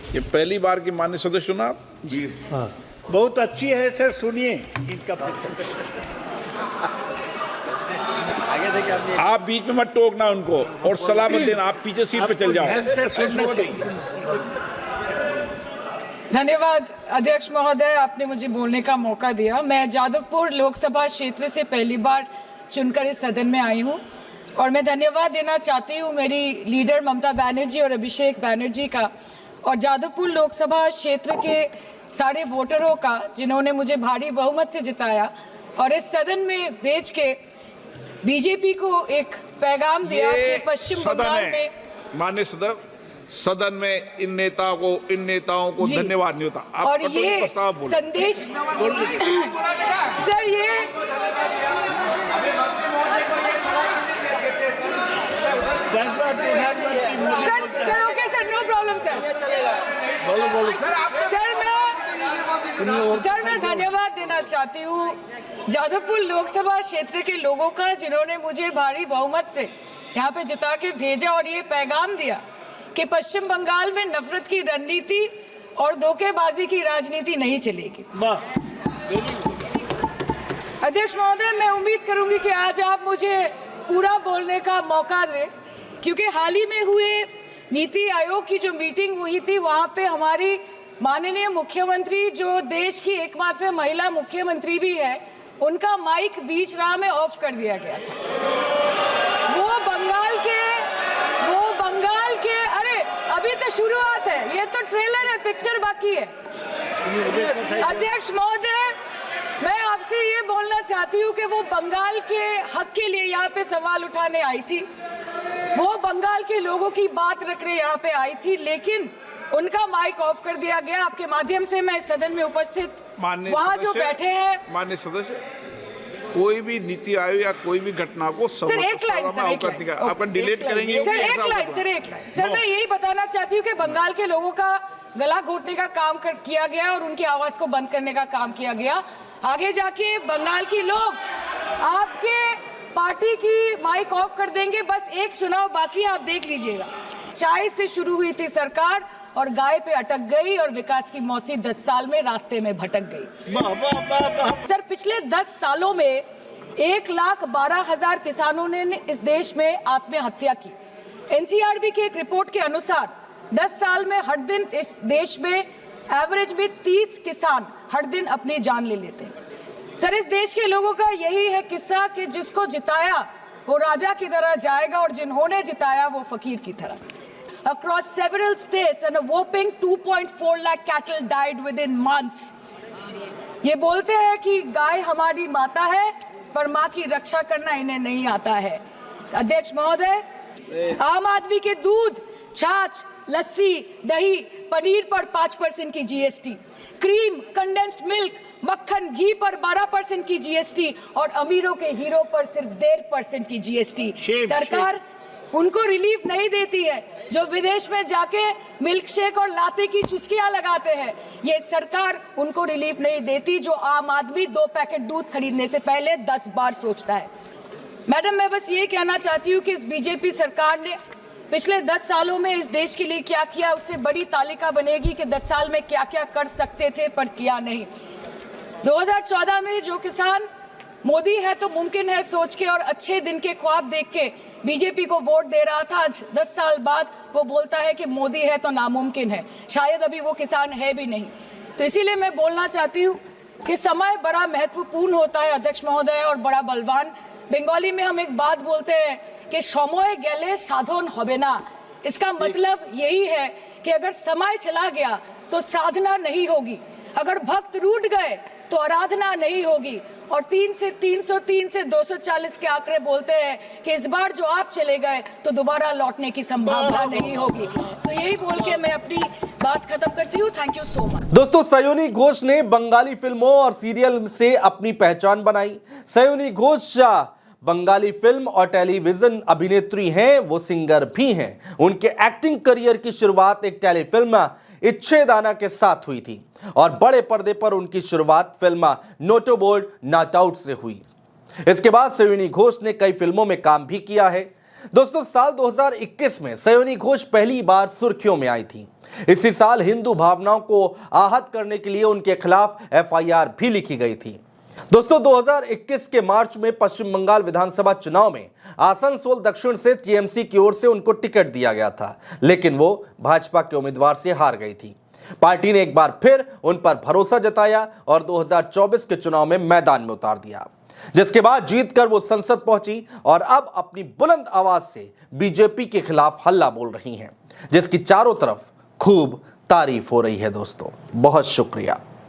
ये पहली बार की माननीय सदस्य सुना आप? जी हाँ, बहुत अच्छी है सर, सुनिए इनका आगे देखिए आपने आप बीच में मत टोकना उनको और सलाह मत देना, आप पीछे सीट पे चल जाओ। ध्यान से सुनना चाहिए। धन्यवाद अध्यक्ष महोदय, आपने मुझे बोलने का मौका दिया। मैं जादवपुर लोकसभा क्षेत्र से पहली बार चुनकर इस सदन में आई हूँ और मैं धन्यवाद देना चाहती हूँ मेरी लीडर ममता बनर्जी और अभिषेक बनर्जी का और जादवपुर लोकसभा क्षेत्र के सारे वोटरों का जिन्होंने मुझे भारी बहुमत से जिताया और इस सदन में भेज के बीजेपी को एक पैगाम दिया कि पश्चिम बंगाल में माननीय सदन में इन नेताओं को धन्यवाद नहीं होता। आप और ये संदेश सर ये sir okay sir, no problem sir. Sir मैं धन्यवाद देना चाहती हूँ जादवपुर लोकसभा क्षेत्र के लोगों का जिन्होंने मुझे भारी बहुमत से यहाँ पे जिता के भेजा और ये पैगाम दिया कि पश्चिम बंगाल में नफरत की रणनीति और धोखेबाजी की राजनीति नहीं चलेगी। अध्यक्ष महोदय, मैं उम्मीद करूंगी कि आज आप मुझे पूरा बोलने का मौका दें क्योंकि हाल ही में हुए नीति आयोग की जो मीटिंग हुई थी वहां पे हमारी माननीय मुख्यमंत्री जो देश की एकमात्र महिला मुख्यमंत्री भी है, उनका माइक बीच राह में ऑफ कर दिया गया था। वो बंगाल के अरे अभी तो शुरुआत है, ये तो ट्रेलर है, पिक्चर बाकी है। अध्यक्ष महोदय, मैं आपसे ये बोलना चाहती हूँ कि वो बंगाल के हक के लिए यहाँ पे सवाल उठाने आई थी, वो बंगाल के लोगों की बात रखने यहाँ पे आई थी, लेकिन उनका माइक ऑफ कर दिया गया। आपके माध्यम से मैं सदन में उपस्थित वहाँ जो बैठे हैं माननीय सदस्य, कोई भी नीति आयोग या कोई भी घटना को सर एक लाइन आपका डिलीट करेंगे सर, एक लाइन सर मैं यही बताना चाहती हूँ कि बंगाल के लोगों का गला घोटने का काम किया गया और उनकी आवाज को बंद करने का काम किया गया। आगे जाके बंगाल के लोग आपके पार्टी की माइक ऑफ कर देंगे। बस एक चुनाव बाकी, आप देख लीजिएगा। चाय से शुरू हुई थी सरकार और गाय पे अटक गई और विकास की मौसी 10 साल में रास्ते में भटक गई। सर पिछले 10 सालों में 1,12,000 किसानों ने इस देश में आत्महत्या की। एनसीआरबी की एक रिपोर्ट के अनुसार 10 साल में हर दिन इस देश में एवरेज में 30 किसान हर दिन अपनी जान ले लेते हैं। सर इस देश के लोगों का यही है किस्सा कि जिसको जिताया वो राजा की तरह जाएगा और जिन्होंने जिताया वो फकीर की तरह। Across several states and a whopping 2.4 lakh cattle died within months. ये बोलते हैं कि गाय हमारी माता है पर माँ की रक्षा करना इन्हें नहीं आता है। अध्यक्ष महोदय, आम आदमी के दूध, छाछ, लस्सी, दही, पनीर पर 5% की जीएसटी, क्रीम, कंडेंस्ड मिल्क, मक्खन, घी पर 12% की जीएसटी और अमीरों के हीरो पर सिर्फ 1.5% की जीएसटी। सरकार उनको रिलीफ नहीं देती है जो विदेश में जाके मिल्क शेक और लाते की चुस्कियां लगाते हैं। ये सरकार उनको रिलीफ नहीं देती जो आम आदमी 2 पैकेट दूध खरीदने से पहले 10 बार सोचता है। मैडम, मैं बस ये कहना चाहती हूँ कि इस बीजेपी सरकार ने पिछले 10 सालों में इस देश के लिए क्या किया, उससे बड़ी तालिका बनेगी कि 10 साल में क्या क्या कर सकते थे पर किया नहीं। 2014 में जो किसान मोदी है तो मुमकिन है सोच के और अच्छे दिन के ख्वाब देख के बीजेपी को वोट दे रहा था, आज 10 साल बाद वो बोलता है कि मोदी है तो नामुमकिन है। शायद अभी वो किसान है भी नहीं। तो इसीलिए मैं बोलना चाहती हूँ कि समय बड़ा महत्वपूर्ण होता है अध्यक्ष महोदय और बड़ा बलवान। बंगाली में हम एक बात बोलते हैं कि समय गेले साधन होबे ना। इसका मतलब यही है कि अगर समय चला गया तो साधना नहीं होगी, अगर भक्त रूठ गए तो आराधना नहीं होगी। और 3 से 303 से 240 के आंकड़े बोलते हैं कि इस बार जो आप चले गए तो दोबारा लौटने की संभावना नहीं होगी। तो यही बोल के मैं अपनी बात खत्म करती हूँ। Thank you so much. दोस्तों, सयोनी घोष ने बंगाली फिल्मों और सीरियल से अपनी पहचान बनाई। सयोनी घोष बंगाली फिल्म और टेलीविजन अभिनेत्री हैं, वो सिंगर भी हैं। उनके एक्टिंग करियर की शुरुआत एक टेलीफिल्म इच्छेदाना के साथ हुई थी और बड़े पर्दे पर उनकी शुरुआत फिल्म नोटो बोल्ड नॉट आउट से हुई। इसके बाद सयोनी घोष ने कई फिल्मों में काम भी किया है। दोस्तों, साल 2021 में सयोनी घोष पहली बार सुर्खियों में आई थी। इसी साल हिंदू भावनाओं को आहत करने के लिए उनके खिलाफ एफआईआर भी लिखी गई थी। दोस्तों, 2021 के मार्च में पश्चिम बंगाल विधानसभा चुनाव में आसनसोल दक्षिण से टीएमसी की ओर से उनको टिकट दिया गया था, लेकिन वो भाजपा के उम्मीदवार से हार गई थी। पार्टी ने एक बार फिर उन पर भरोसा जताया और 2024 के चुनाव में मैदान में उतार दिया, जिसके बाद जीतकर वो संसद पहुंची और अब अपनी बुलंद आवाज से बीजेपी के खिलाफ हल्ला बोल रही हैं, जिसकी चारों तरफ खूब तारीफ हो रही है। दोस्तों, बहुत शुक्रिया।